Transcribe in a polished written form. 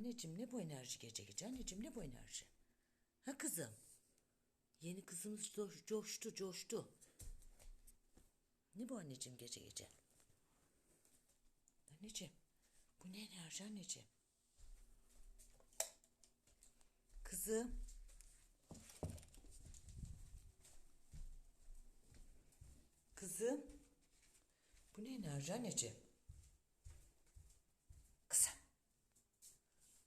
Anneciğim ne bu enerji gece gece? Anneciğim ne bu enerji? Ha kızım? Yeni kızımız coştu. Ne bu anneciğim gece gece? Anneciğim bu ne enerji anneciğim? Kızım. Kızım. Bu ne enerji anneciğim?